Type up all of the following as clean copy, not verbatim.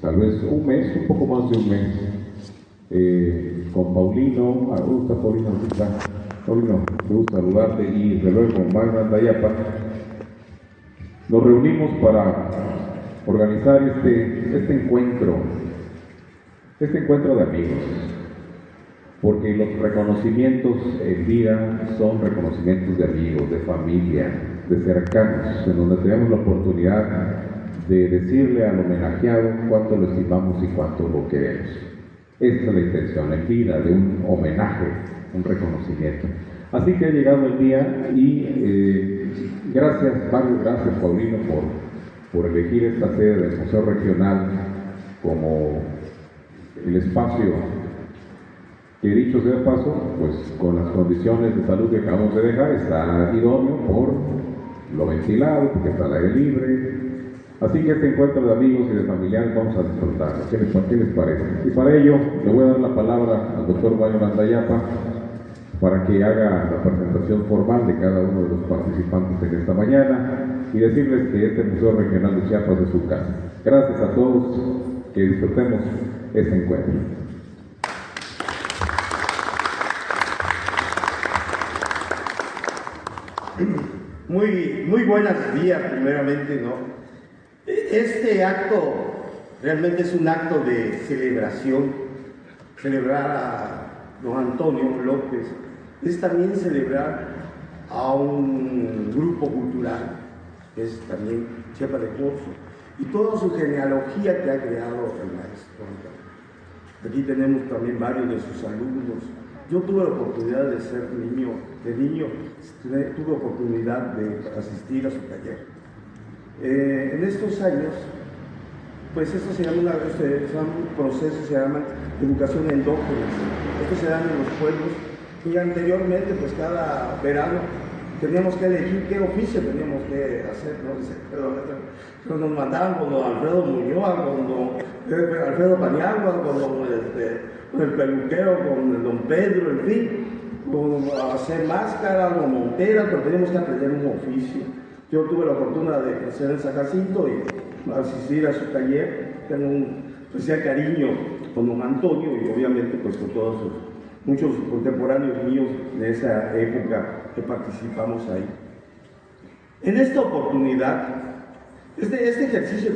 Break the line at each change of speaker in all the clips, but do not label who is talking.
tal vez un mes, un poco más de un mes, con Paulino. Está Paulino, está. Paulino, me gusta saludarte, y luego con Magna Andayapa. Nos reunimos para organizar este encuentro de amigos, porque los reconocimientos en vida son reconocimientos de amigos, de familia, de cercanos, en donde tenemos la oportunidad de decirle al homenajeado cuánto lo estimamos y cuánto lo queremos. Esta es la intención en vida de un homenaje, un reconocimiento. Así que ha llegado el día y gracias Mario, gracias Paulino por elegir esta sede del Museo Regional como el espacio que, dicho sea de paso, pues con las condiciones de salud que acabamos de dejar, está idóneo por lo ventilado, porque está al aire libre. Así que este encuentro de amigos y de familiares vamos a disfrutarlo. ¿Qué les parece? Y para ello le voy a dar la palabra al doctor Mario Andayapa para que haga la presentación formal de cada uno de los participantes en esta mañana y decirles que este Museo Regional de Chiapas es su casa. Gracias a todos, que disfrutemos este encuentro.
Muy buenos días, primeramente, ¿no? Este acto realmente es un acto de celebración. Celebrar a don Antonio López es también celebrar a un grupo cultural, que es también Chiapa de Corzo, y toda su genealogía que ha creado el maestro. Aquí tenemos también varios de sus alumnos. Yo tuve la oportunidad de ser niño, tuve oportunidad de asistir a su taller. En estos años, pues esto se llama un proceso, se llama educación endógena. Esto se da en los pueblos y anteriormente, pues cada verano teníamos que elegir qué oficio teníamos que hacer, ¿no? Nos mandaban con don Alfredo Muñoz, con don Alfredo Paniagua, con el peluquero, con el don Pedro, en fin, con hacer máscaras o monteras, pero teníamos que aprender un oficio. Yo tuve la oportunidad de crecer en San Jacinto y asistir a su taller. Tengo un especial cariño con don Antonio y obviamente pues con todos muchos contemporáneos míos de esa época que participamos ahí. En esta oportunidad, este ejercicio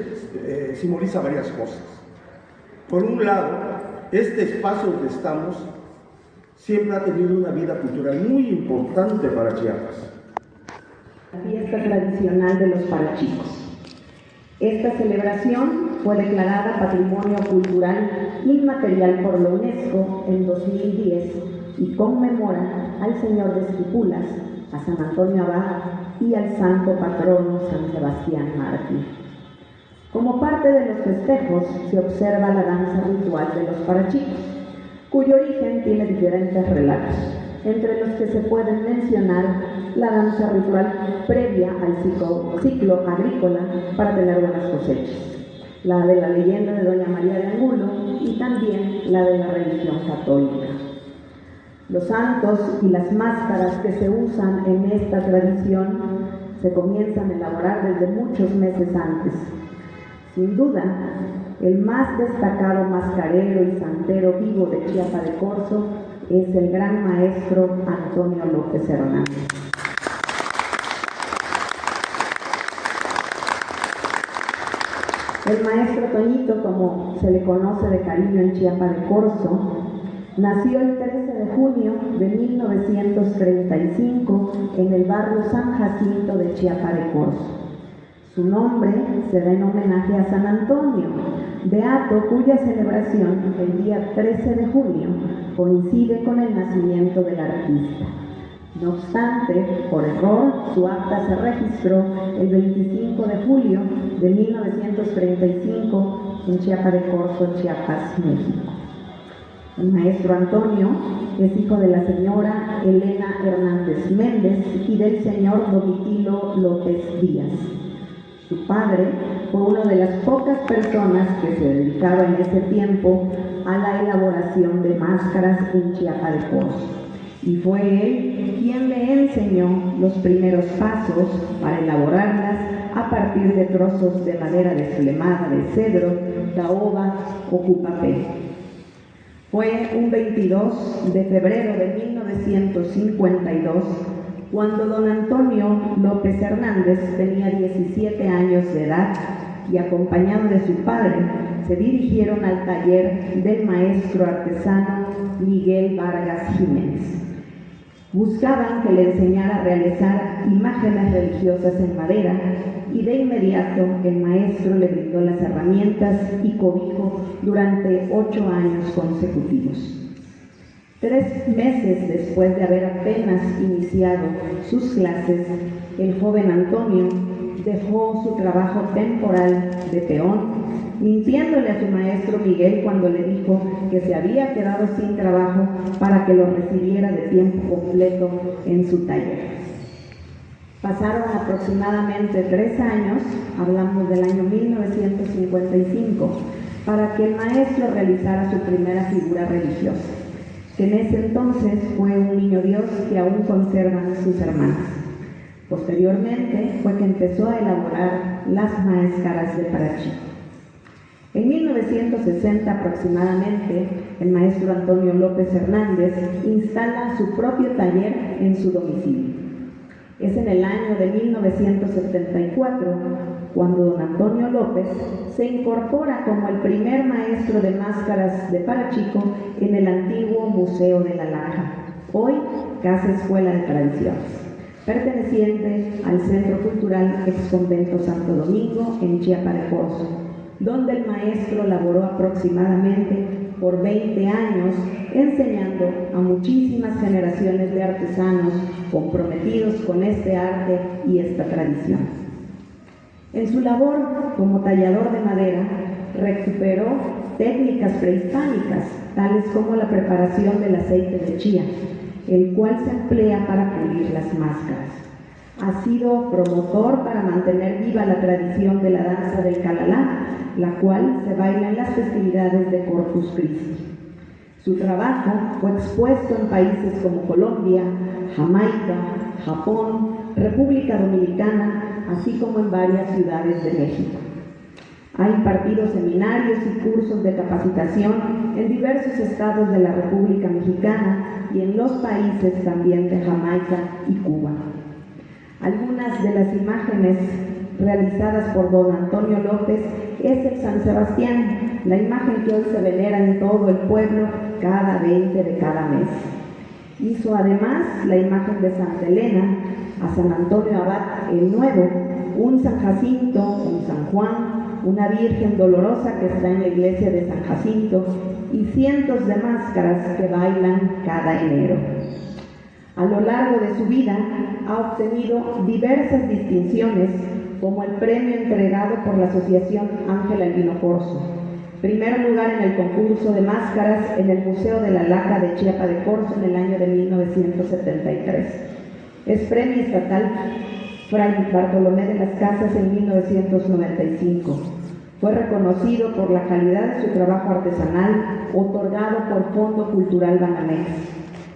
simboliza varias cosas. Por un lado, este espacio donde estamos siempre ha tenido una vida cultural muy importante para Chiapas.
La fiesta tradicional de los parachicos. Esta celebración fue declarada Patrimonio Cultural Inmaterial por la UNESCO en 2010 y conmemora al Señor de Esquipulas, a San Antonio Abad y al Santo Patrono San Sebastián Mártir. Como parte de los festejos se observa la danza ritual de los parachicos, cuyo origen tiene diferentes relatos, entre los que se pueden mencionar la danza ritual previa al ciclo agrícola para tener buenas cosechas, la de la leyenda de Doña María de Angulo y también la de la religión católica. Los santos y las máscaras que se usan en esta tradición se comienzan a elaborar desde muchos meses antes. Sin duda, el más destacado mascarero y santero vivo de Chiapa de Corzo es el gran maestro Antonio López Hernández. El maestro Toñito, como se le conoce de cariño en Chiapa de Corzo, nació el 13 de junio de 1935 en el barrio San Jacinto de Chiapa de Corzo. Su nombre se da en homenaje a San Antonio, beato cuya celebración el día 13 de junio coincide con el nacimiento del artista. No obstante, por error, su acta se registró el 25 de julio de 1935 en Chiapa de Corzo, Chiapas, México. El maestro Antonio es hijo de la señora Elena Hernández Méndez y del señor Domitilo López Díaz. Su padre fue una de las pocas personas que se dedicaba en ese tiempo a la elaboración de máscaras en Chiapa de Corzo, y fue él quien le enseñó los primeros pasos para elaborarlas a partir partir de trozos de madera desflemada de cedro, caoba o cupapé. Fue un 22 de febrero de 1952 cuando don Antonio López Hernández tenía 17 años de edad y, acompañado de su padre, se dirigieron al taller del maestro artesano Miguel Vargas Jiménez. Buscaban que le enseñara a realizar imágenes religiosas en madera y de inmediato el maestro le brindó las herramientas y cobijo durante 8 años consecutivos. 3 meses después de haber apenas iniciado sus clases, el joven Antonio dejó su trabajo temporal de peón, mintiéndole a su maestro Miguel cuando le dijo que se había quedado sin trabajo para que lo recibiera de tiempo completo en su taller. Pasaron aproximadamente 3 años, hablamos del año 1955, para que el maestro realizara su primera figura religiosa, que en ese entonces fue un niño Dios que aún conservan sus hermanas. Posteriormente fue que empezó a elaborar las máscaras de parachico. En 1960 aproximadamente, el maestro Antonio López Hernández instala su propio taller en su domicilio. Es en el año de 1974 cuando don Antonio López se incorpora como el primer maestro de máscaras de parachico en el antiguo Museo de la Laja, hoy Casa Escuela de Tradiciones, perteneciente al Centro Cultural Exconvento Santo Domingo en Chiapa de Corzo, donde el maestro laboró aproximadamente por 20 años enseñando a muchísimas generaciones de artesanos comprometidos con este arte y esta tradición. En su labor como tallador de madera, recuperó técnicas prehispánicas, tales como la preparación del aceite de chía, el cual se emplea para pulir las máscaras. Ha sido promotor para mantener viva la tradición de la danza del calalá, la cual se baila en las festividades de Corpus Christi. Su trabajo fue expuesto en países como Colombia, Jamaica, Japón, República Dominicana, así como en varias ciudades de México. Ha impartido seminarios y cursos de capacitación en diversos estados de la República Mexicana y en los países también de Jamaica y Cuba. Algunas de las imágenes realizadas por don Antonio López es el San Sebastián, la imagen que hoy se venera en todo el pueblo cada 20 de cada mes. Hizo además la imagen de Santa Elena, a San Antonio Abad el Nuevo, un San Jacinto, un San Juan, una Virgen Dolorosa que está en la iglesia de San Jacinto y cientos de máscaras que bailan cada enero. A lo largo de su vida ha obtenido diversas distinciones, como el premio entregado por la Asociación Ángel Albino Corzo, primer lugar en el concurso de máscaras en el Museo de la Laja de Chiapa de Corzo en el año de 1973. Es premio estatal Fray Bartolomé de las Casas en 1995. Fue reconocido por la calidad de su trabajo artesanal, otorgado por Fondo Cultural Banamex,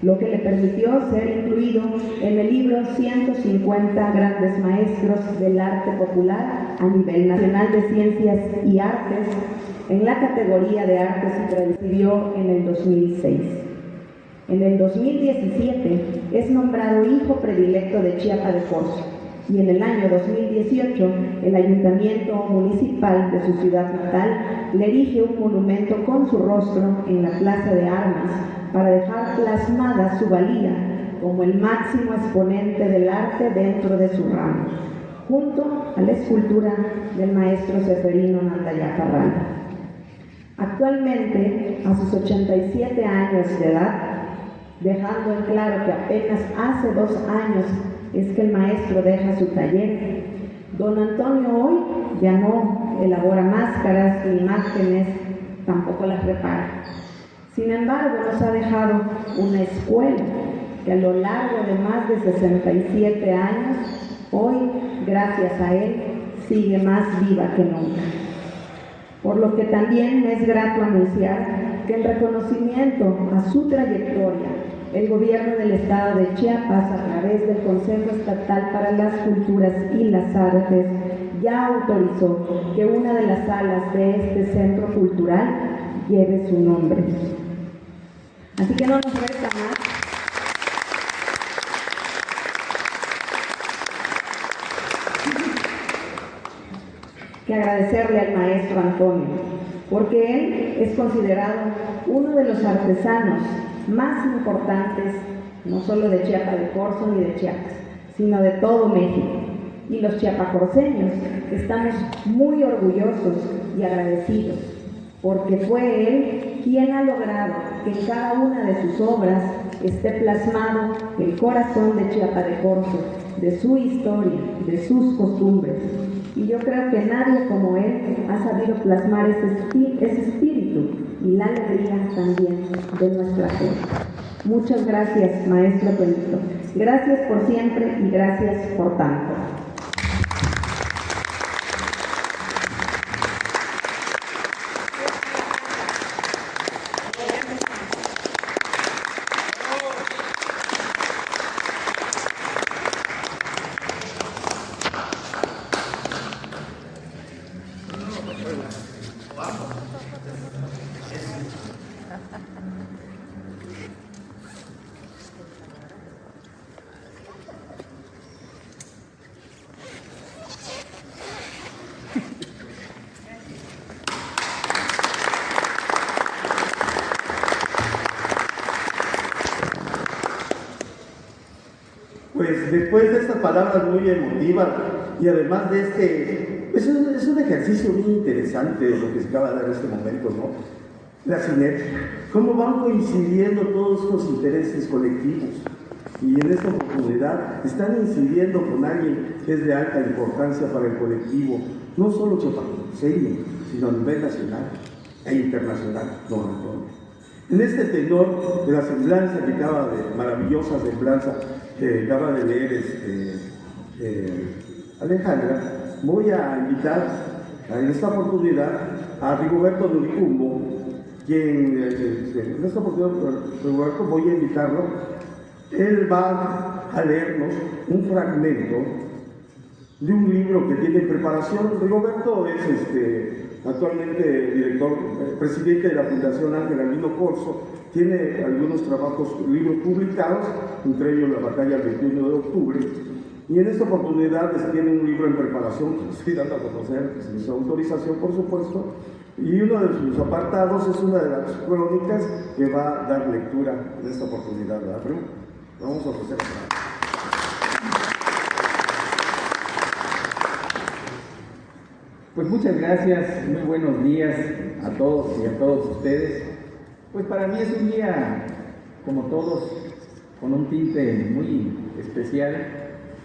lo que le permitió ser incluido en el libro 150 Grandes Maestros del Arte Popular a nivel nacional de Ciencias y Artes, en la categoría de Artes y Tradición en el 2006. En el 2017 es nombrado Hijo Predilecto de Chiapa de Corzo y en el año 2018 el Ayuntamiento Municipal de su ciudad natal le erige un monumento con su rostro en la Plaza de Armas para dejar plasmada su valía como el máximo exponente del arte dentro de su ramo, junto a la escultura del maestro Seferino Nandayá Carralda. Actualmente, a sus 87 años de edad, dejando en claro que apenas hace 2 años es que el maestro deja su taller, don Antonio hoy ya no elabora máscaras ni imágenes, tampoco las repara. Sin embargo, nos ha dejado una escuela que a lo largo de más de 67 años, hoy, gracias a él, sigue más viva que nunca. Por lo que también me es grato anunciar que en reconocimiento a su trayectoria, el gobierno del estado de Chiapas, a través del Consejo Estatal para las Culturas y las Artes ya autorizó que una de las salas de este centro cultural lleve su nombre. Así que no nos resta más que agradecerle al maestro Antonio, porque él es considerado uno de los artesanos más importantes, no solo de Chiapa de Corzo ni de Chiapas, sino de todo México. Y los chiapacorceños estamos muy orgullosos y agradecidos, porque fue él quien ha logrado que en cada una de sus obras esté plasmado el corazón de Chiapa de Corzo, de su historia, de sus costumbres. Y yo creo que nadie como él ha sabido plasmar ese espíritu y la alegría también de nuestra gente. Muchas gracias, maestro Benito. Gracias por siempre y gracias por tanto.
Pues después de estas palabras muy emotivas y además de es un ejercicio muy interesante lo que se acaba de dar en este momento, ¿no? La sinergia, cómo van coincidiendo todos los intereses colectivos y en esta oportunidad están incidiendo con alguien que es de alta importancia para el colectivo, no solo chiapacoseño, sino a nivel nacional e internacional, don Antonio. En este tenor de la semblanza que acaba de, maravillosa semblanza que acaba de leer Alejandra, voy a invitar en esta oportunidad a Rigoberto Noricumbo, quien en esta oportunidad, Rigoberto, voy a invitarlo. Él va a leernos un fragmento de un libro que tiene en preparación. Rigoberto es actualmente director, presidente de la Fundación Ángel Albino Corzo, tiene algunos libros publicados, entre ellos La Batalla del 21 de octubre, y en esta oportunidad tiene un libro en preparación que estoy dando a conocer, sin su autorización por supuesto, y uno de sus apartados es una de las crónicas que va a dar lectura en esta oportunidad, ¿verdad? Pero vamos a ofrecer.
Pues muchas gracias, muy buenos días a todos y a todos ustedes. Pues para mí es un día, como todos, con un tinte muy especial,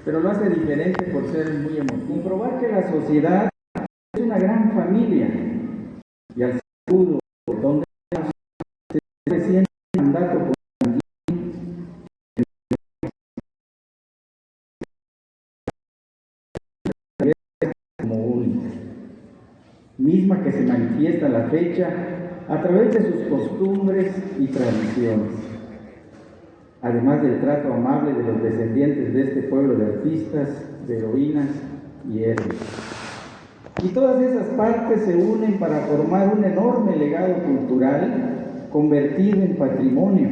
pero lo hace diferente por ser muy emotivo. Comprobar que la sociedad es una gran familia y al saludo donde se siente el mandato como única, misma que se manifiesta a la fecha a través de sus costumbres y tradiciones, además del trato amable de los descendientes de este pueblo de artistas, de heroínas y héroes. Y todas esas partes se unen para formar un enorme legado cultural convertido en patrimonio,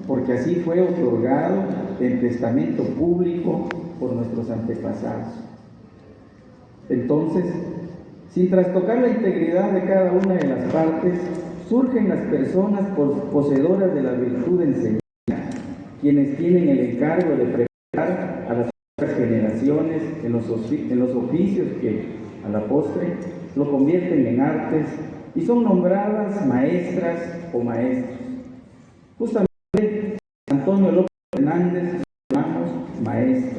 porque así fue otorgado en testamento público por nuestros antepasados. Entonces, sin trastocar la integridad de cada una de las partes, surgen las personas poseedoras de la virtud de enseñar, quienes tienen el encargo de preparar a las otras generaciones en los oficios que, a la postre, lo convierten en artes y son nombradas maestras o maestros. Justamente Antonio López Hernández llamamos maestro.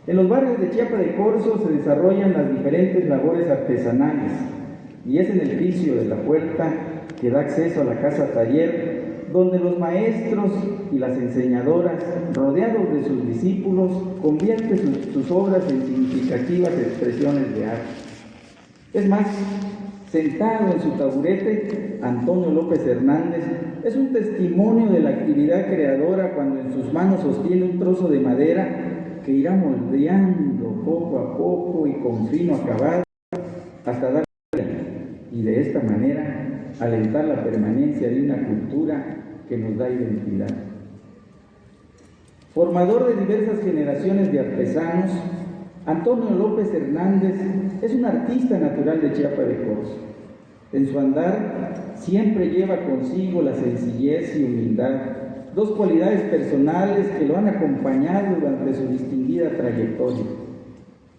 En los barrios de Chiapa de Corzo se desarrollan las diferentes labores artesanales y es en el piso de la puerta que da acceso a la casa taller donde los maestros y las enseñadoras, rodeados de sus discípulos, convierten sus obras en significativas expresiones de arte. Es más, sentado en su taburete, Antonio López Hernández es un testimonio de la actividad creadora cuando en sus manos sostiene un trozo de madera que irá moldeando poco a poco y con fino acabado hasta dar y de esta manera alentar la permanencia de una cultura que nos da identidad. Formador de diversas generaciones de artesanos, Antonio López Hernández es un artista natural de Chiapa de Corzo. En su andar siempre lleva consigo la sencillez y humildad, dos cualidades personales que lo han acompañado durante su distinguida trayectoria.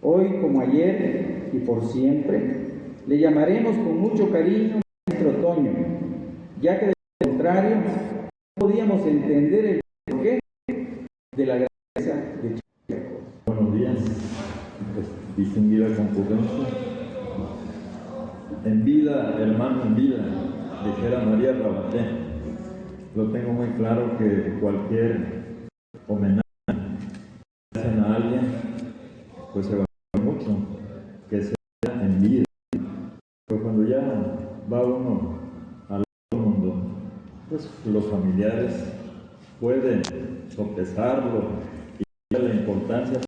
Hoy, como ayer y por siempre, le llamaremos con mucho cariño Maestro Toño, ya que de lo contrario no podíamos entender el porqué de la grandeza de Chiapa de Corzo.
Buenos días, distinguida concurrencia. En vida, hermano, en vida, dijera María Rabaté. Lo tengo muy claro que cualquier homenaje que hacen a alguien, pues se valora mucho que sea en vida. Pero cuando ya va uno al otro mundo, pues los familiares pueden sopesarlo y la importancia,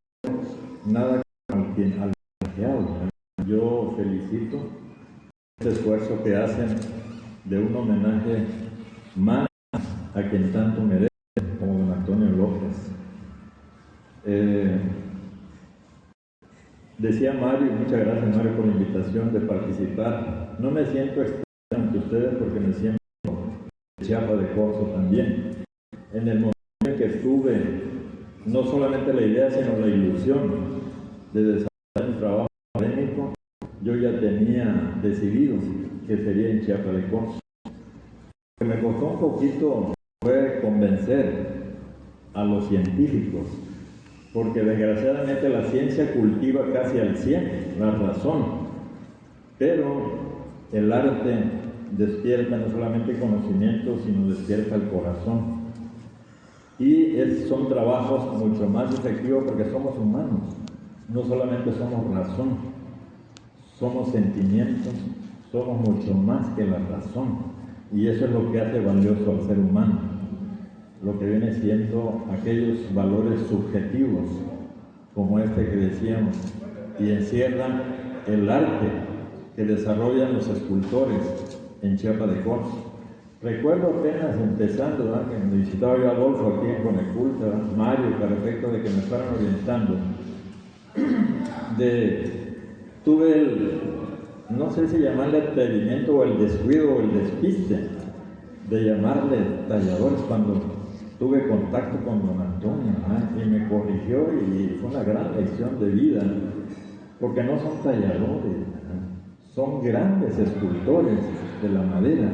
nada al que habla. Yo felicito este esfuerzo que hacen de un homenaje más a quien tanto merece, como don Antonio López. Decía Mario, y muchas gracias Mario por la invitación de participar. No me siento extraño ante ustedes porque me siento de Chiapa de Corzo también. En el momento en que estuve, no solamente la idea, sino la ilusión de desarrollar un trabajo académico, yo ya tenía decidido que sería en Chiapa de Corzo. Lo que me costó un poquito fue convencer a los científicos, porque desgraciadamente la ciencia cultiva casi al 100% la razón, pero el arte despierta no solamente conocimiento, sino despierta el corazón. Y son trabajos mucho más efectivos porque somos humanos, no solamente somos razón, somos sentimientos, somos mucho más que la razón. Y eso es lo que hace valioso al ser humano, lo que viene siendo aquellos valores subjetivos, como este que decíamos, y encierran el arte que desarrollan los escultores en Chiapa de Corzo. Recuerdo apenas empezando, ¿verdad?, que me visitaba yo a Adolfo aquí en Coneculta, Mario, para efecto de que me fueran orientando. Tuve el, no sé si llamarle atrevimiento o el descuido o el despiste de llamarle talladores cuando tuve contacto con don Antonio, y me corrigió y fue una gran lección de vida, porque no son talladores, son grandes escultores de la madera.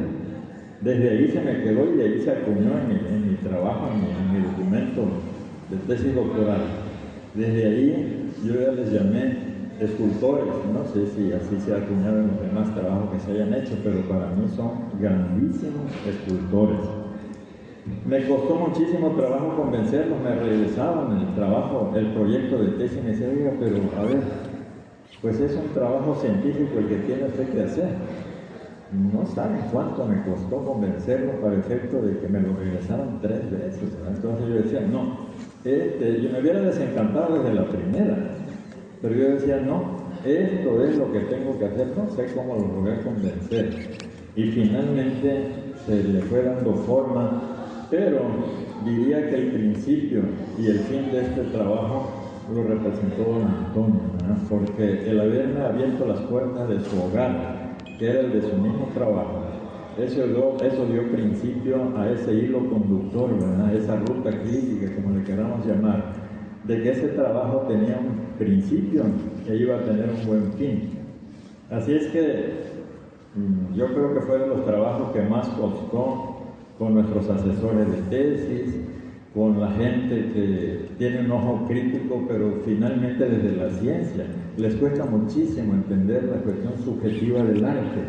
Desde ahí se me quedó y de ahí se acuñó en mi trabajo, en mi documento de tesis doctoral. Desde ahí yo ya les llamé escultores, no sé si así se ha acuñado en los demás trabajos que se hayan hecho, pero para mí son grandísimos escultores. Me costó muchísimo trabajo convencerlos, me regresaban el trabajo, el proyecto de tesis, y me decía, oiga, pero a ver, pues es un trabajo científico el que tiene usted que hacer. No saben cuánto me costó convencerlos para efecto de que me lo regresaran 3 veces, ¿verdad? Entonces yo decía, no, yo me hubiera desencantado desde la primera, pero yo decía, no, esto es lo que tengo que hacer, no sé cómo lo logré convencer. Y finalmente se le fue dando forma, pero diría que el principio y el fin de este trabajo lo representó don Antonio, ¿verdad? Porque el haberme abierto las puertas de su hogar, que era el de su mismo trabajo, eso dio principio a ese hilo conductor, ¿verdad?, esa ruta crítica, como le queramos llamar, de que ese trabajo tenía un principio que iba a tener un buen fin. Así es que yo creo que fue de los trabajos que más costó, con nuestros asesores de tesis, con la gente que tiene un ojo crítico, pero finalmente desde la ciencia les cuesta muchísimo entender la cuestión subjetiva del arte.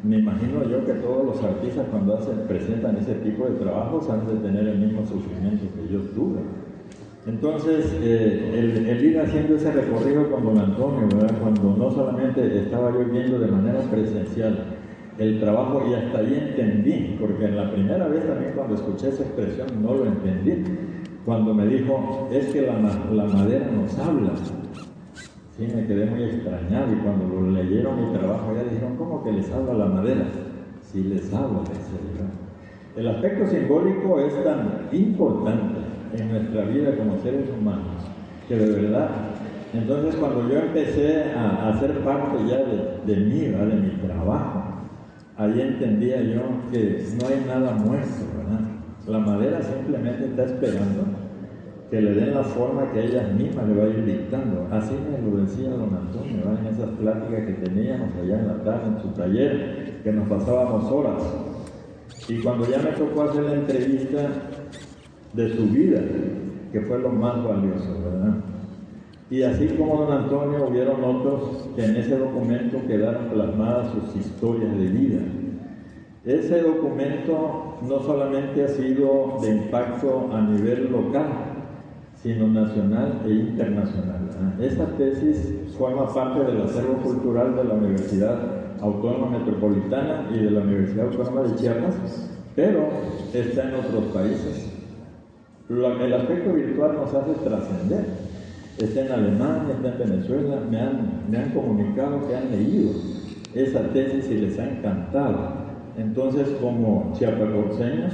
Me imagino yo que todos los artistas cuando presentan ese tipo de trabajos han de tener el mismo sufrimiento que yo tuve. Entonces, el ir haciendo ese recorrido con don Antonio, ¿verdad?, cuando no solamente estaba yo viendo de manera presencial el trabajo, y hasta ahí entendí, porque en la primera vez también cuando escuché esa expresión no lo entendí, cuando me dijo, es que la madera nos habla. Sí, me quedé muy extrañado y cuando lo leyeron mi trabajo ya dijeron, ¿cómo que les habla la madera? Sí, les habla, decía yo. El aspecto simbólico es tan importante en nuestra vida como seres humanos, que de verdad, entonces cuando yo empecé a hacer parte ya de mí, ¿verdad? De mi trabajo, ahí entendía yo que no hay nada muerto, ¿verdad? La madera simplemente está esperando que le den la forma que ella misma le va a ir dictando. Así me lo decía don Antonio, ¿verdad? En esas pláticas que teníamos allá en la tarde, en su taller, que nos pasábamos horas. Y cuando ya me tocó hacer la entrevista de su vida, que fue lo más valioso, ¿verdad? Y así como don Antonio, hubieron otros que en ese documento quedaron plasmadas sus historias de vida. Ese documento no solamente ha sido de impacto a nivel local, sino nacional e internacional. Esa tesis forma parte del acervo cultural de la Universidad Autónoma Metropolitana y de la Universidad Autónoma de Chiapas, pero está en otros países. El aspecto virtual nos hace trascender. Está en Alemania, está en Venezuela, me han comunicado que han leído esa tesis y les ha encantado. Entonces, como chiapacorseños,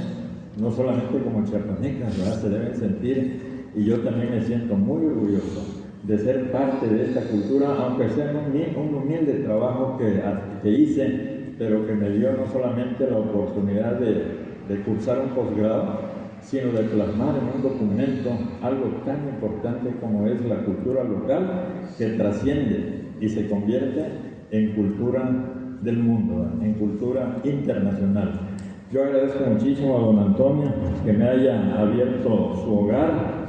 no solamente como chiapanecas, ¿verdad? Se deben sentir, y yo también me siento muy orgulloso de ser parte de esta cultura, aunque sea un humilde trabajo que hice, pero que me dio no solamente la oportunidad de cursar un posgrado, sino de plasmar en un documento algo tan importante como es la cultura local, que trasciende y se convierte en cultura del mundo, en cultura internacional. Yo agradezco muchísimo a don Antonio que me haya abierto su hogar,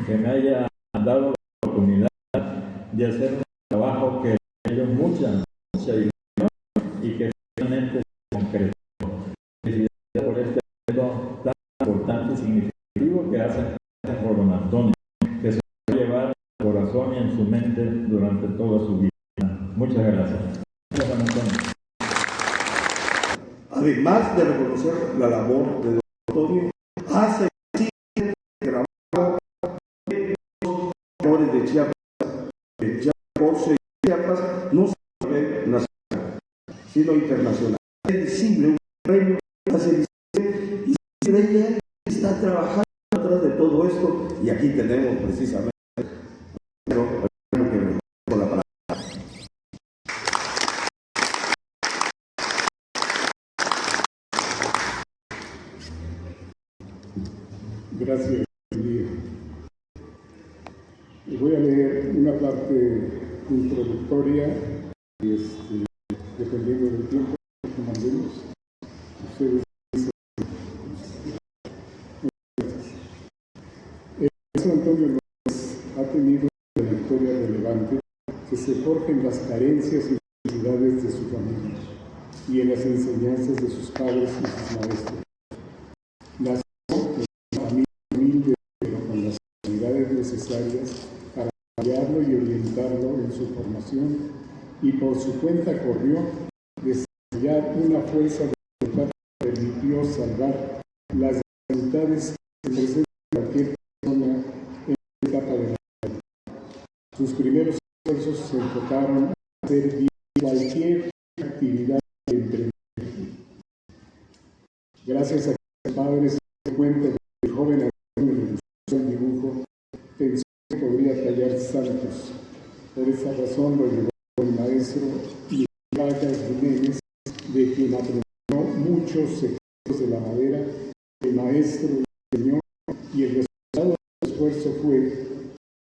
que me haya dado la oportunidad de hacer un trabajo que me dio mucha ilusión y que realmente se concretó. Felicidades por este evento tan importante y significativo que hacen por don Antonio, que se va a llevar en el corazón y en su mente durante toda su vida. Muchas gracias. Gracias, don Antonio.
Además de reconocer la labor de don Antonio, hace trabajo de Chiapas, de Chiapas, no solo a nivel nacional, sino internacional. Es visible un premio que hace visible y ella está trabajando atrás de todo esto, y aquí tenemos precisamente con la palabra.
Gracias, Elías. Voy a leer una parte introductoria, dependiendo del tiempo que mandemos. Ustedes dicen. San Antonio López ha tenido una trayectoria relevante que se forja en las carencias y necesidades de su familia y en las enseñanzas de sus padres y sus maestros. Nació en una familia humilde, pero con las habilidades necesarias para guiarlo y orientarlo en su formación, y por su cuenta corrió desarrollar una fuerza de voluntad que permitió salvar las dificultades que presenta cualquier persona en la etapa de la vida. Sus primeros esfuerzos se enfocaron a hacer bien cualquier actividad de emprendimiento. Gracias a sus padres se cuenta que el joven Antonio le gustó el dibujo, pensó que podría tallar santos. Por esa razón lo llevó al maestro Vargas Jiménez, de quien aprendió muchos secretos de la madera. El maestro le enseñó, y el resultado del esfuerzo fue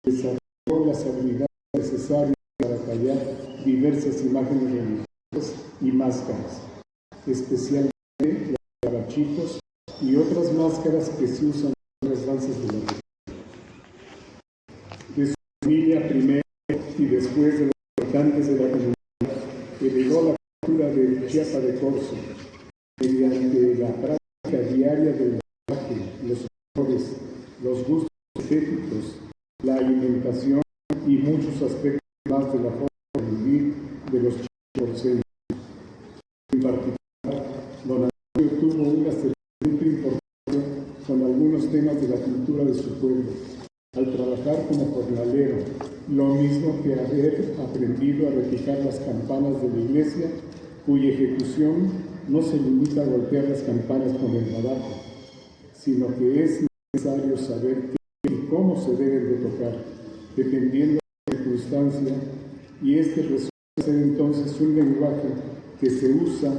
desarrolló las habilidades necesarias para tallar diversas imágenes religiosas y máscaras, especialmente las para chicos y otras máscaras que se usan en las danzas de la religión. De su familia primero y después de los habitantes de la comunidad, heredó la cultura del Chiapa de Corzo, mediante la práctica diaria del lenguaje, los colores, los gustos estéticos, la alimentación y muchos aspectos más de la forma de vivir de los chiapaneses. En particular, don Antonio tuvo un acercamiento importante con algunos temas de la cultura de su pueblo, al trabajar como jornalero, lo mismo que haber aprendido a repicar las campanas de la iglesia, cuya ejecución no se limita a golpear las campanas con el badajo, sino que es necesario saber qué y cómo se deben de tocar, dependiendo de la circunstancia, y este resulta ser entonces un lenguaje que se usa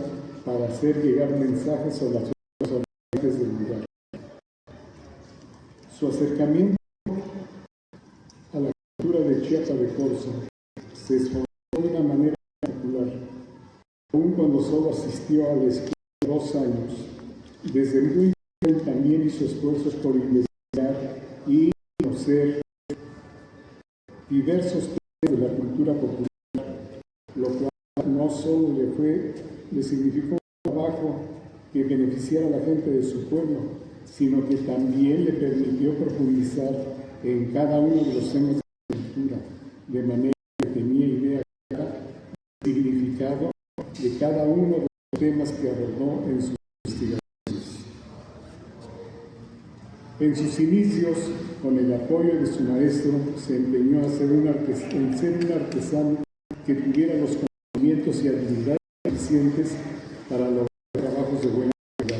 para hacer llegar mensajes a las autoridades del lugar. Su acercamiento a la cultura de Chiapa de Corzo se esforzó de una manera particular, aun cuando solo asistió a la escuela 2 años. Desde muy joven también hizo esfuerzos por investigar y conocer diversos temas de la cultura popular, lo cual no solo le significó un trabajo que beneficiara a la gente de su pueblo, sino que también le permitió profundizar en cada uno de los temas de la cultura, de manera que tenía idea del significado de cada uno de los temas que abordó en sus investigaciones. En sus inicios, con el apoyo de su maestro, se empeñó en ser un artesano que tuviera los conocimientos y habilidades suficientes para lograr trabajos de buena calidad.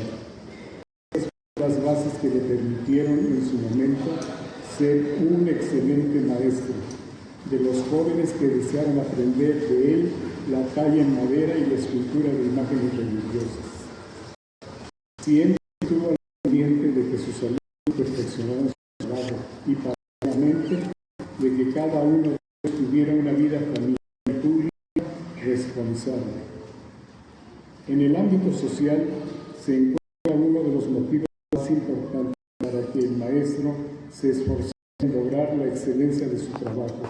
Esas fueron las bases que le permitieron en su momento ser un excelente maestro. De los jóvenes que desearon aprender de él la talla en madera y la escultura de imágenes religiosas. Siempre estuvo al pendiente de que sus alumnos perfeccionaran su trabajo y paralelamente de que cada uno de ellos tuviera una vida familiar y pública responsable. En el ámbito social se encuentra uno de los motivos más importantes para que el maestro se esforzara en lograr la excelencia de su trabajo.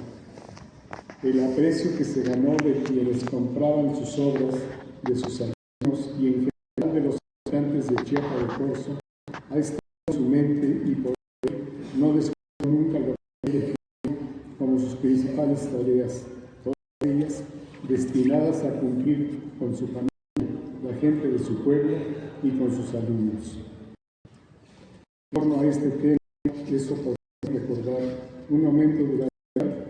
El aprecio que se ganó de quienes compraban sus obras, de sus alumnos y en general de los habitantes de Chiapa de Corzo, ha estado en su mente y por ello no descubrió nunca lo que definió como sus principales tareas, todas ellas destinadas a cumplir con su familia, la gente de su pueblo y con sus alumnos. En torno a este tema, es oportuno recordar un momento de la vida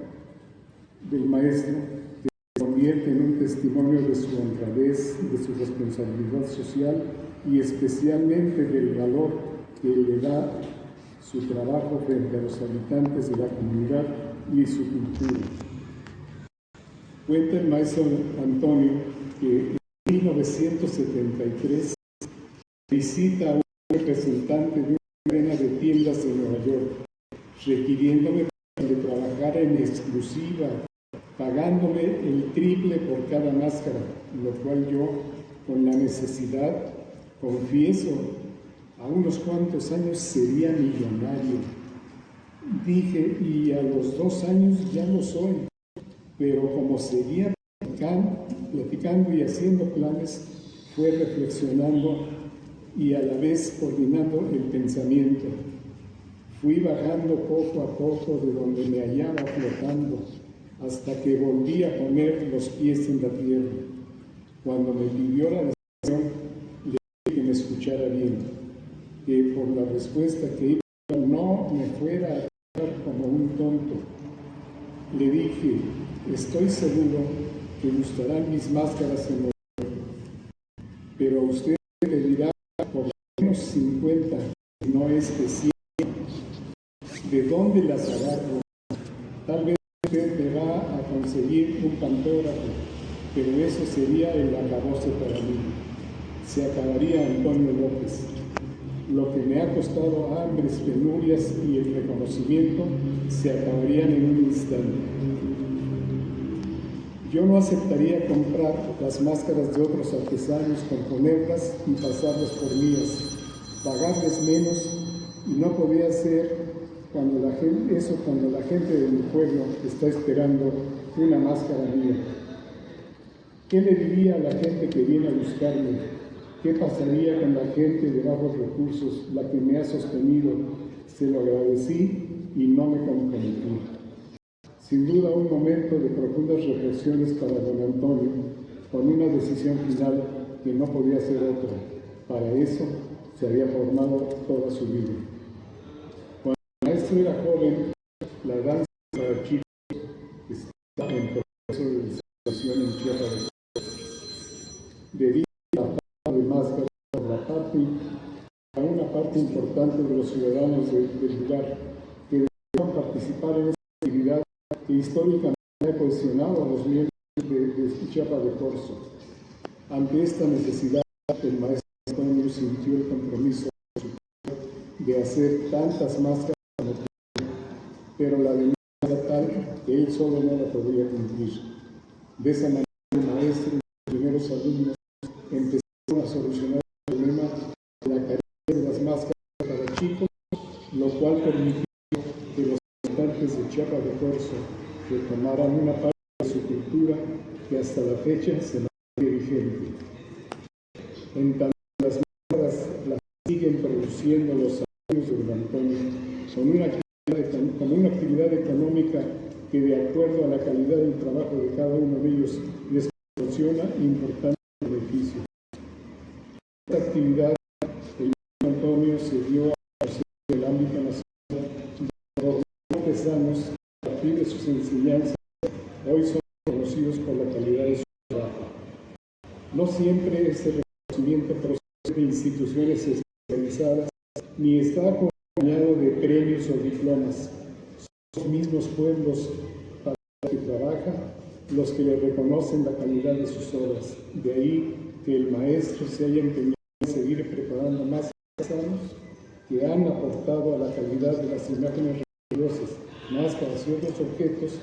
del maestro que se convierte en un testimonio de su honradez, de su responsabilidad social y especialmente del valor que le da su trabajo frente a los habitantes de la comunidad y su cultura. Cuenta el maestro Antonio que en 1973 visita a un representante de una cadena de tiendas de Nueva York, requiriéndome que trabajara en exclusiva, pagándome el triple por cada máscara, lo cual yo, con la necesidad, confieso, a unos cuantos años sería millonario. Dije, y a los 2 años ya lo soy, pero como seguía platicando y haciendo planes, fue reflexionando y a la vez coordinando el pensamiento. Fui bajando poco a poco de donde me hallaba flotando, hasta que volví a poner los pies en la tierra. Cuando me pidió la decisión, le dije que me escuchara bien, que por la respuesta que iba no me fuera a quedar como un tonto. Le dije, estoy seguro que gustarán mis máscaras en los... pero usted le dirá por lo menos 50, no es que 100. ¿De dónde las agarro? Tal vez usted me va a conseguir un pantógrafo, pero eso sería el acabose para mí. Se acabaría Antonio López. Lo que me ha costado hambres, penurias y el reconocimiento se acabarían en un instante. Yo no aceptaría comprar las máscaras de otros artesanos, componerlas y pasarlas por mías, pagarles menos, y no podía hacer cuando la gente de mi pueblo está esperando una máscara mía. ¿Qué le diría a la gente que viene a buscarme? ¿Qué pasaría con la gente de bajos recursos, la que me ha sostenido? Se lo agradecí y no me comprometí. Sin duda un momento de profundas reflexiones para don Antonio, con una decisión final que no podía ser otra. Para eso se había formado toda su vida. Cuando el maestro era joven, tradición en Chiapas de Corzo. Debido a la falta de máscaras por la parte, a una parte importante de los ciudadanos del lugar que debieron participar en esta actividad que históricamente ha cohesionado a los miembros de Chiapas de Corzo. Ante esta necesidad, el maestro Antonio sintió el compromiso de hacer tantas máscaras como pudiera, pero la demanda era tal que él solo no la podría cumplir. De esa manera, el maestro y los primeros alumnos empezaron a solucionar el problema de la carencia de las máscaras para chicos, lo cual permitió que los habitantes de Chiapas de Corzo retomaran una parte de su cultura que hasta la fecha se mantiene vigente. En tanto las máscaras las siguen produciendo los amigos de Don Antonio como una actividad económica que, de acuerdo a la calidad del trabajo de cada uno de ellos, les proporciona importantes beneficios. Esta actividad, el Don Antonio se dio a conocer en el ámbito nacional, donde los artesanos, a partir de sus enseñanzas, hoy son conocidos por la calidad de su trabajo. No siempre este reconocimiento procede de instituciones especializadas ni está acompañado de premios o diplomas. Son los mismos pueblos para los que trabaja los que le reconocen la calidad de sus obras. De ahí que el maestro se haya empeñado en seguir preparando más artesanos que han aportado a la calidad de las imágenes religiosas, máscaras y otros objetos,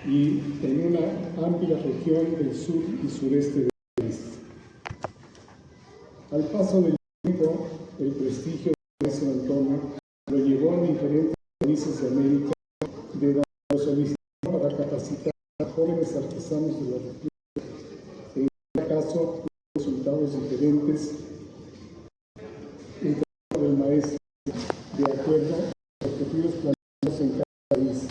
y en una amplia región del sur y sureste del país. Al paso del tiempo, el prestigio de San Antonio lo llevó a diferentes países de América, de donde lo solicitaron para capacitar a jóvenes artesanos de la República. En cada caso, resultados diferentes en cada del maestro, de acuerdo a los objetivos planteados en cada país.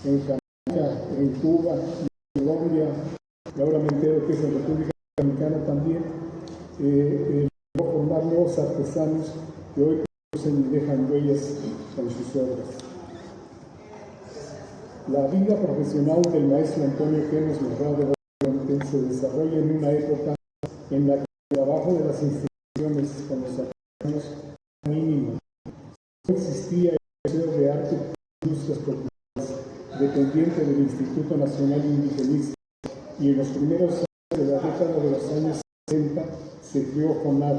En Jamaica, en Cuba, en Colombia, y ahora me entero que es en República Dominicana también, formar nuevos artesanos que hoy producen y dejan huellas con sus obras. La vida profesional del maestro Antonio Genos Mercado se desarrolla en una época en la que el trabajo de las instituciones con los artesanos era mínimo. No existía el Museo de Arte y Industrias Populares, dependiente del Instituto Nacional Indigenista, y en los primeros años de la década de los años 60 se creó FONAR.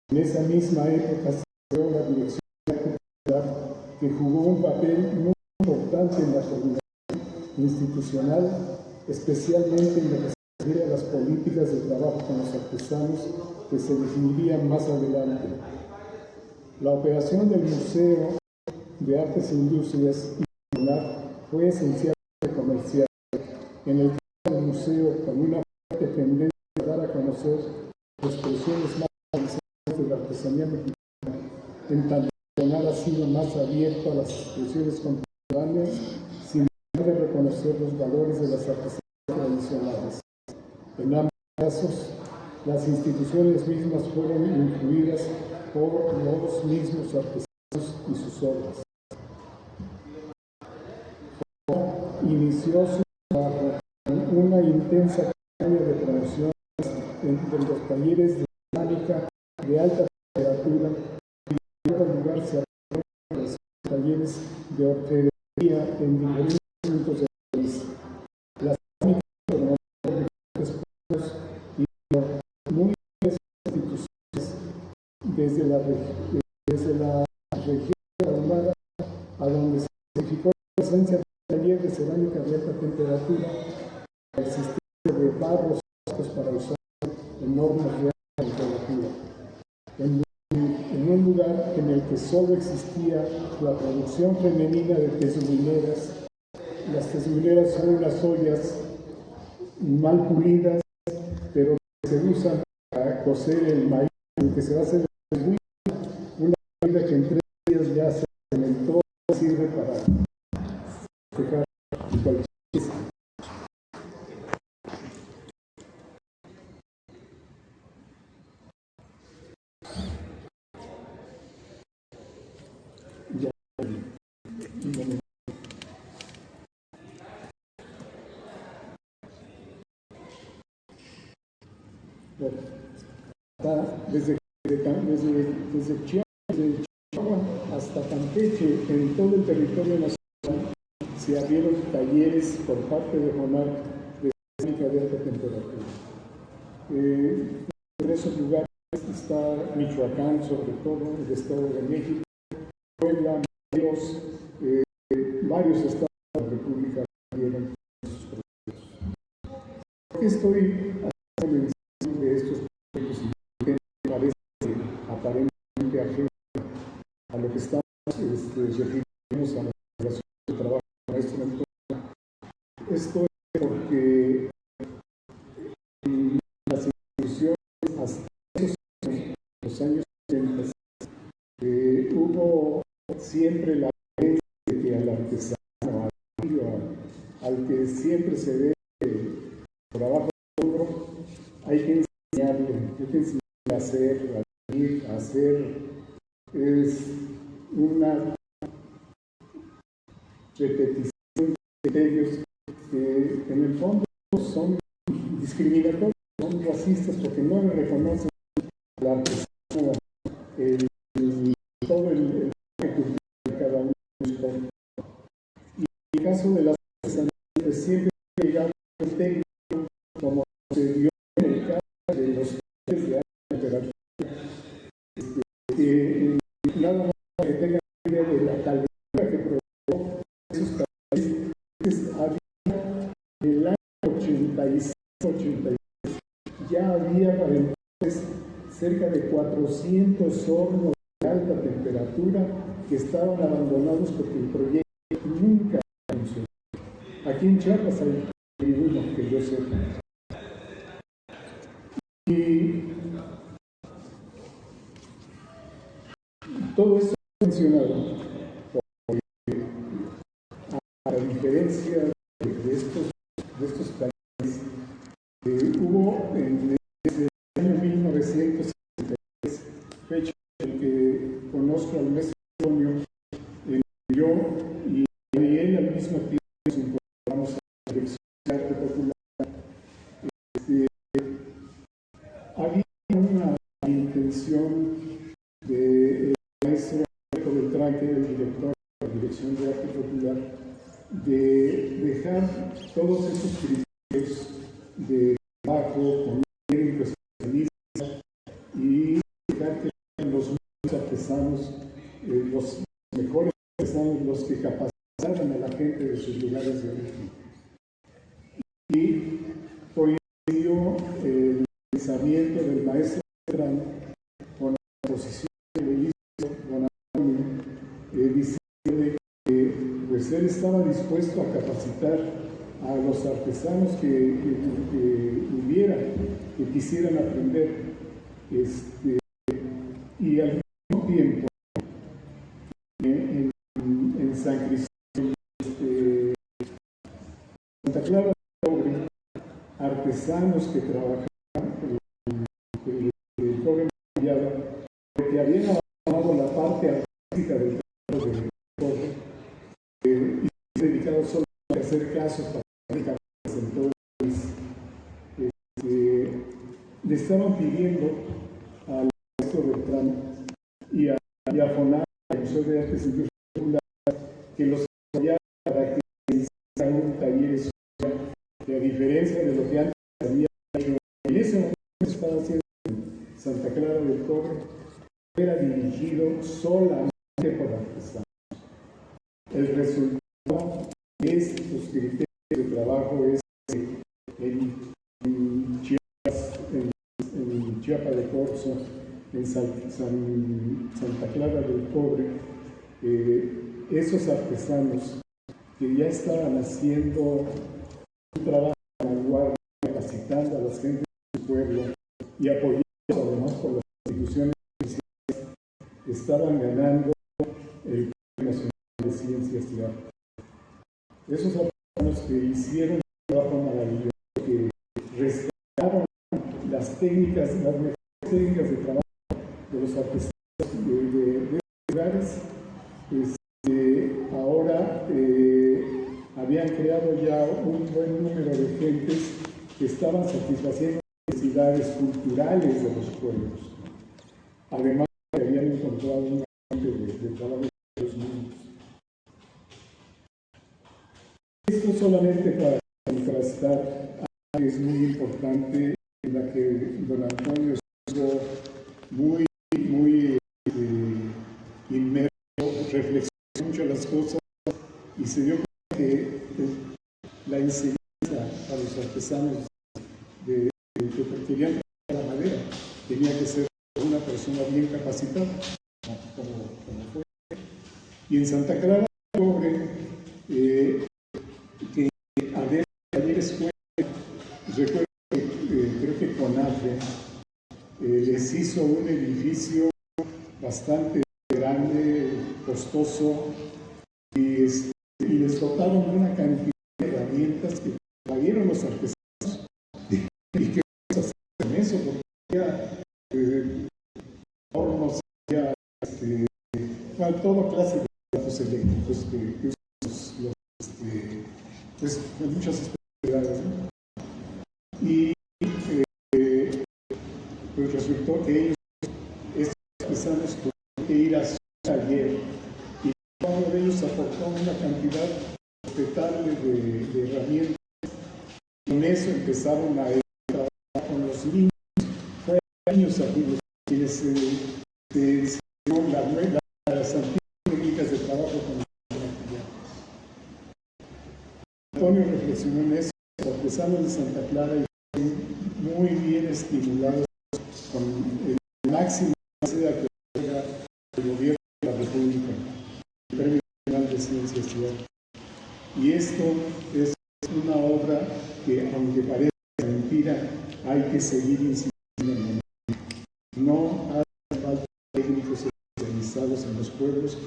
En esa misma época se creó la Dirección de Arte Popular, que jugó un papel muy importante en la coordinación institucional, especialmente en lo que se refiere a las políticas de trabajo con los artesanos que se definirían más adelante. La operación del Museo de Artes e Industrias y FONAR fue esencialmente comercial, en el que el museo, con una fuerte tendencia a dar a conocer expresiones más avanzadas de la artesanía mexicana, en tanto que FONAR ha sido más abierto a las expresiones contemporáneas, sin dejar de reconocer los valores de las artesanías tradicionales. En ambos casos, las instituciones mismas fueron influidas por los mismos artesanos y sus obras. Inició su trabajo con una intensa campaña de promoción entre los talleres de cerámica de alta temperatura, y en primer lugar se abrieron los talleres de orfebrería en diferentes puntos del país. La cerámica promovió diferentes pueblos y muy diversas instituciones desde la región de Ahumada, a donde se identificó la presencia de taller de cerámica de alta temperatura, el sistema de barros para usar en hornos de alta temperatura. En un lugar en el que solo existía la producción femenina de tezulineras. Las tezulineras son unas ollas mal pulidas, pero que se usan para cocer el maíz, en que se va a hacer el buey, una comida que en 3 días ya se alimentó, sirve para dejar cualquier Bueno, desde Chihuahua hasta Campeche, en todo el territorio nacional, se abrieron talleres por parte de JONAR de cerámica de alta temperatura. En esos lugares está Michoacán, sobre todo, el Estado de México, Puebla, varios estados de la República dieron esos proyectos. ¿Por qué estoy haciendo mención de estos proyectos que me parece aparentemente ajeno a lo que estamos refiriéndonos a la relación de trabajo maestro en todo? Esto es porque las instituciones hasta los años 80 hubo siempre la creencia de que al artesano, al que siempre se ve por abajo del hombro, hay que enseñarle a hacer, a vivir, a hacer. Es una repetición de ellos que en el fondo son discriminatorios, son racistas porque no le reconocen al artesano todo el cultivo de cada uno de los pueblos. Y en el caso de las artesanías siempre llegaba el técnico, como se dio en el caso de los talleres de alta temperatura, nada más que tengan idea de la calidad que provocó esos talleres. Había en el año 86, ya había para entonces cerca de 400 hornos de alta temperatura que estaban abandonados porque el proyecto nunca funcionó. Aquí en Chiapas hay uno que yo sepa. Y todo esto mencionado, a diferencia de estos talleres, hubo desde el año 1973, fecha en que conozco al maestro Antonio, yo y él al mismo tiempo nos incorporamos a la Dirección de Arte Popular. Había una intención del maestro Beltrán, que era el director de la Dirección de Arte Popular, de dejar todos esos criterios de trabajo con un técnico especialista y dejar que los artesanos, los mejores artesanos, los que capacitaran a la gente de sus lugares de origen. Y coincidió el pensamiento del maestro Beltrán con la posición que le hizo don Antonio, diciendo que pues él estaba dispuesto a capacitar a los artesanos que hubieran, que quisieran aprender, y al mismo tiempo en San Cristóbal, Santa Clara del Cobre, artesanos que trabajaban el cobre maravillado, porque habían abandonado la parte artística del trabajo del cobre y se dedicaron solamente a hacer casos para en todo el país. Le estaban pidiendo al maestro Beltrán y a FONAR, al Museo de Artes y Ciencias Populares, que los apoyara para que hicieran un taller social, que a diferencia de lo que antes había hecho, en ese momento estaba haciendo en Santa Clara del Cobre, era dirigido solamente por artesanos. El resultado de estos criterios de trabajo es en Chiapa de Corzo, en Santa Clara del Cobre, esos artesanos que ya estaban haciendo un trabajo de vanguardia, capacitando a las gentes de su pueblo y apoyados además por las instituciones oficiales, estaban ganando el Premio Nacional de Ciencias y Arte. Esos artesanos que hicieron un trabajo maravilloso, que rescataron las técnicas, las mejores técnicas de trabajo de los artesanos de lugares, ahora habían creado ya un buen número de gentes que estaban satisfaciendo necesidades culturales de los pueblos. Además, habían encontrado una fuente de trabajo de los niños. Esto solamente para contrastar algo que es muy importante, en la que don Antonio estuvo muy inmerso, reflexionó mucho las cosas y se dio cuenta que la enseñanza a los artesanos que querían la madera tenía que ser una persona bien capacitada, como fue. Y en Santa Clara Pobre, que adentro de la escuela, recuerdo que creo que CONAFE les hizo un edificio bastante grande, costoso, y les dotaron de una cantidad de herramientas que trajeron los artesanos. ¿Y qué vamos a hacer con eso? Porque había hornos, había toda clase de aparatos eléctricos que pues con muchas especialidades, ¿no? Y pues resultó que estos artesanos tuvieron que ir a su taller y cada uno de ellos aportó una cantidad respetable de herramientas. Con eso empezaron a trabajar con los niños. Fue años a quienes se enseñó las antiguas técnicas de trabajo con los materiales. Antonio reflexionó en eso. Los artesanos de Santa Clara están muy bien estimulados con el máximo de que llega el gobierno de la República, el Premio Nacional de Ciencias y Artes. Y esto es una obra que, aunque parezca mentira, hay que seguir insistiendo en ella. No hace falta técnicos especializados en los pueblos,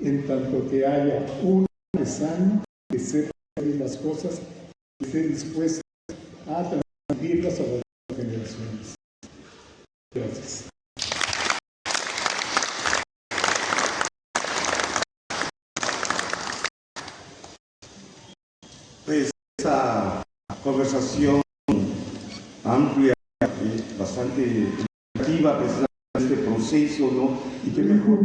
en tanto que haya un artesano que sepa hacer las cosas y esté dispuesto a transmitirlas a las generaciones. Gracias.
Pues esta conversación amplia, bastante activa, pues, este proceso, ¿no? Y qué mejor